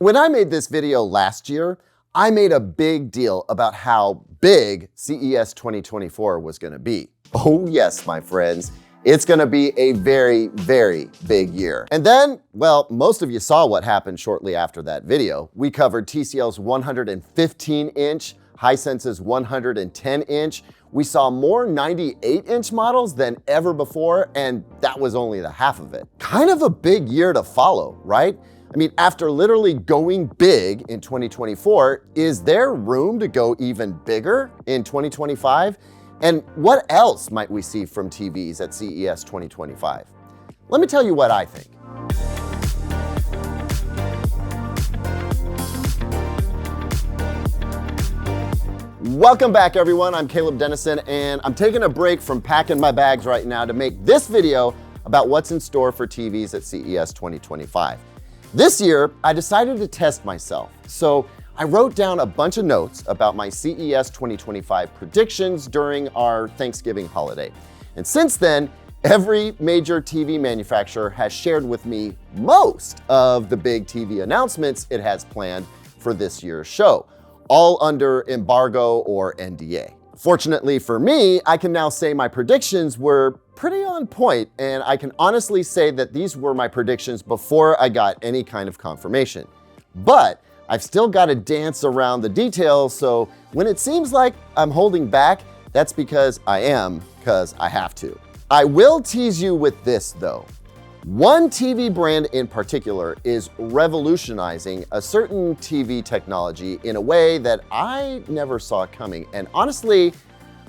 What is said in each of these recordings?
When I made this video last year, I made a big deal about how big CES 2024 was gonna be. Oh yes, my friends, it's gonna be a very, very big year. And then, well, most of you saw what happened shortly after that video. We covered TCL's 115-inch, Hisense's 110-inch. We saw more 98-inch models than ever before, and that was only the half of it. Kind of a big year to follow, right? I mean, after literally going big in 2024, is there room to go even bigger in 2025? And what else might we see from TVs at CES 2025? Let me tell you what I think. Welcome back, everyone. I'm Caleb Dennison, and I'm taking a break from packing my bags right now to make this video about what's in store for TVs at CES 2025. This year, I decided to test myself, so I wrote down a bunch of notes about my CES 2025 predictions during our Thanksgiving holiday. And since then, every major TV manufacturer has shared with me most of the big TV announcements it has planned for this year's show, all under embargo or NDA. Fortunately for me, I can now say my predictions were pretty on point, and I can honestly say that these were my predictions before I got any kind of confirmation. But I've still got to dance around the details, so when it seems like I'm holding back, that's because I have to. I will tease you with this though. One TV brand in particular is revolutionizing a certain TV technology in a way that I never saw coming. And honestly,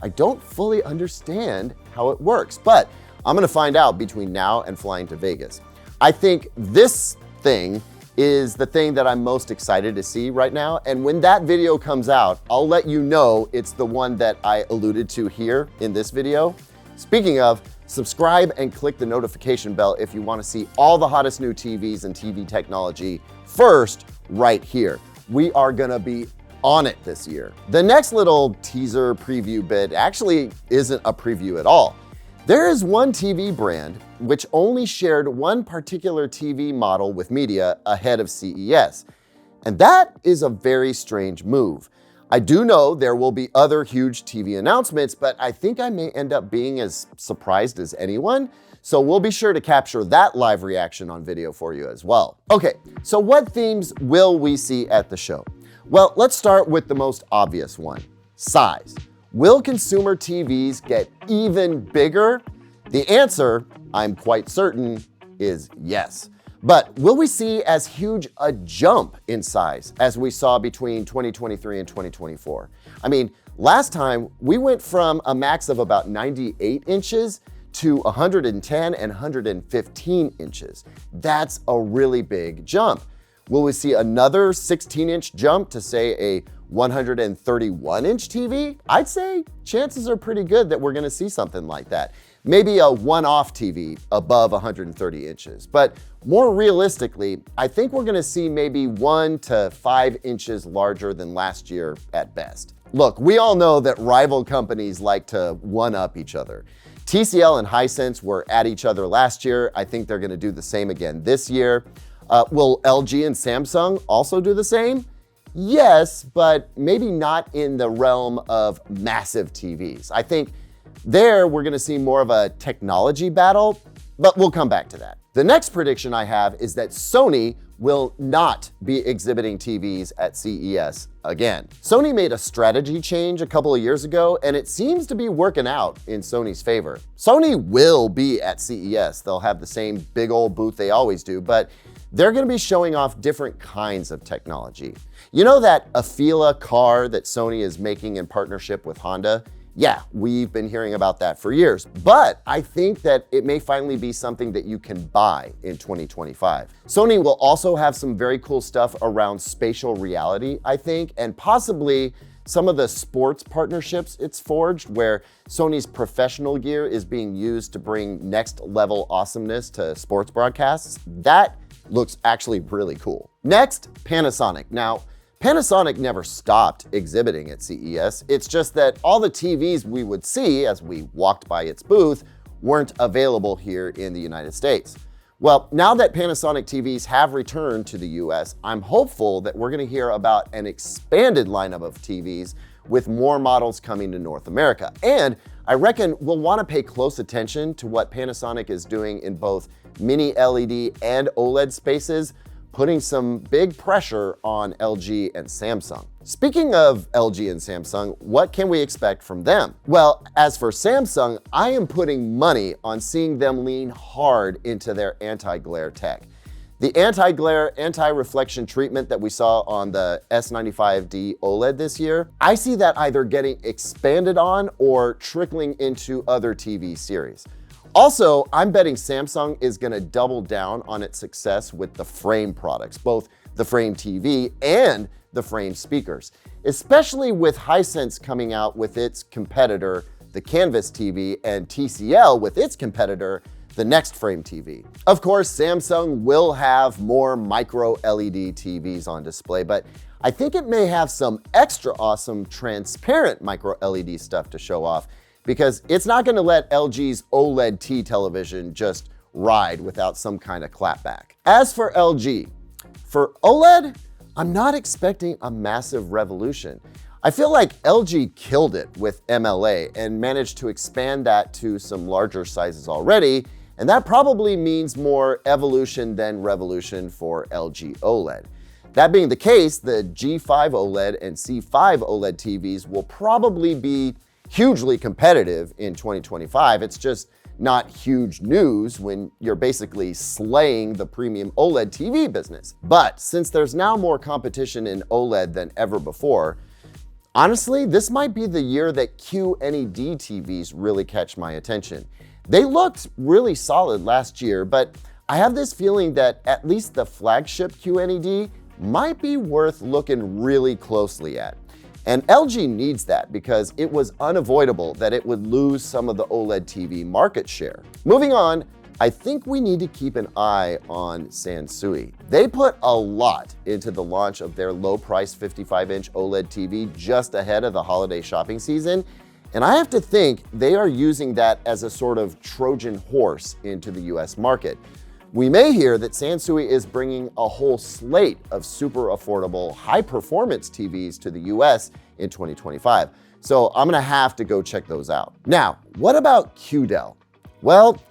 I don't fully understand how it works, but I'm gonna find out between now and flying to Vegas. I think this thing is the thing that I'm most excited to see right now. And when that video comes out, I'll let you know it's the one that I alluded to here in this video. Speaking of, subscribe and click the notification bell if you want to see all the hottest new TVs and TV technology first right here. We are gonna be on it this year. The next little teaser preview bit actually isn't a preview at all. There is one TV brand which only shared one particular TV model with media ahead of CES, and that is a very strange move. I do know there will be other huge TV announcements, but I think I may end up being as surprised as anyone, so we'll be sure to capture that live reaction on video for you as well. Okay, so what themes will we see at the show? Well, let's start with the most obvious one, size. Will consumer TVs get even bigger? The answer, I'm quite certain, is yes. But will we see as huge a jump in size as we saw between 2023 and 2024? I mean, last time we went from a max of about 98 inches to 110 and 115 inches. That's a really big jump. Will we see another 16-inch jump to say a 131-inch TV? I'd say chances are pretty good that we're gonna see something like that. Maybe a one-off TV above 130 inches. But more realistically, I think we're gonna see maybe 1 to 5 inches larger than last year at best. Look, we all know that rival companies like to one-up each other. TCL and Hisense were at each other last year. I think they're gonna do the same again this year. Will LG and Samsung also do the same? Yes, but maybe not in the realm of massive TVs. I think there we're gonna see more of a technology battle, but we'll come back to that. The next prediction I have is that Sony will not be exhibiting TVs at CES again. Sony made a strategy change a couple of years ago, and it seems to be working out in Sony's favor. Sony will be at CES. They'll have the same big old booth they always do, but they're gonna be showing off different kinds of technology. You know that Afeela car that Sony is making in partnership with Honda? Yeah, we've been hearing about that for years, but I think that it may finally be something that you can buy in 2025. Sony will also have some very cool stuff around spatial reality, I think, and possibly some of the sports partnerships it's forged, where Sony's professional gear is being used to bring next level awesomeness to sports broadcasts. That looks actually really cool. Next, Panasonic. Now, Panasonic never stopped exhibiting at CES. It's just that all the TVs we would see as we walked by its booth weren't available here in the United States. Well, now that Panasonic TVs have returned to the US, I'm hopeful that we're going to hear about an expanded lineup of TVs with more models coming to North America. And I reckon we'll want to pay close attention to what Panasonic is doing in both mini LED and OLED spaces, putting some big pressure on LG and Samsung. Speaking of LG and Samsung, what can we expect from them? Well, as for Samsung, I am putting money on seeing them lean hard into their anti-glare tech. The anti-glare, anti-reflection treatment that we saw on the S95D OLED this year, I see that either getting expanded on or trickling into other TV series. Also, I'm betting Samsung is going to double down on its success with the Frame products, both the Frame TV and the Frame speakers, especially with Hisense coming out with its competitor, the Canvas TV, and TCL with its competitor, the Next Frame TV. Of course, Samsung will have more micro LED TVs on display, but I think it may have some extra awesome transparent micro LED stuff to show off, because it's not going to let LG's OLED T television just ride without some kind of clapback. As for LG, for OLED, I'm not expecting a massive revolution. I feel like LG killed it with MLA and managed to expand that to some larger sizes already, and that probably means more evolution than revolution for LG OLED. That being the case, the G5 OLED and C5 OLED TVs will probably be hugely competitive in 2025. It's just not huge news when you're basically slaying the premium OLED TV business. But since there's now more competition in OLED than ever before, honestly, this might be the year that QNED TVs really catch my attention. They looked really solid last year, but I have this feeling that at least the flagship QNED might be worth looking really closely at. And LG needs that because it was unavoidable that it would lose some of the OLED TV market share. Moving on, I think we need to keep an eye on Sansui. They put a lot into the launch of their low-price 55-inch OLED TV just ahead of the holiday shopping season, and I have to think they are using that as a sort of Trojan horse into the US market. We may hear that Sansui is bringing a whole slate of super affordable, high-performance TVs to the US in 2025. So I'm gonna have to go check those out. Now, what about QDEL? Well,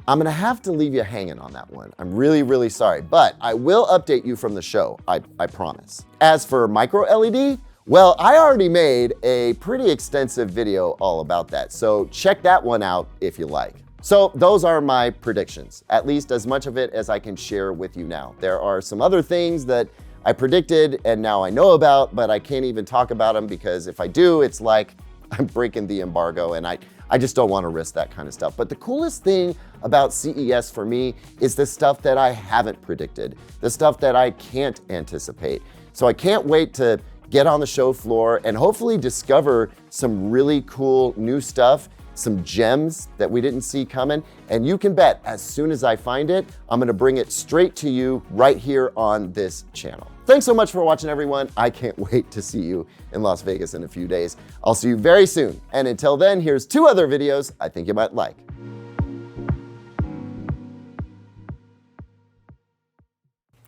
I'm gonna have to leave you hanging on that one. I'm really sorry, but I will update you from the show, I promise. As for micro LED, well, I already made a pretty extensive video all about that, so check that one out if you like. So those are my predictions, at least as much of it as I can share with you now. There are some other things that I predicted and now I know about, but I can't even talk about them because if I do, it's like I'm breaking the embargo, and I just don't want to risk that kind of stuff. But the coolest thing about CES for me is the stuff that I haven't predicted, the stuff that I can't anticipate. So I can't wait to get on the show floor and hopefully discover some really cool new stuff, some gems that we didn't see coming, and you can bet as soon as I find it, I'm gonna bring it straight to you right here on this channel. Thanks so much for watching, everyone. I can't wait to see you in Las Vegas in a few days. I'll see you very soon. And until then, here's 2 other videos I think you might like.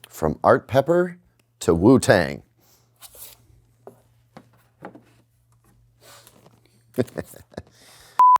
From Art Pepper to Wu-Tang.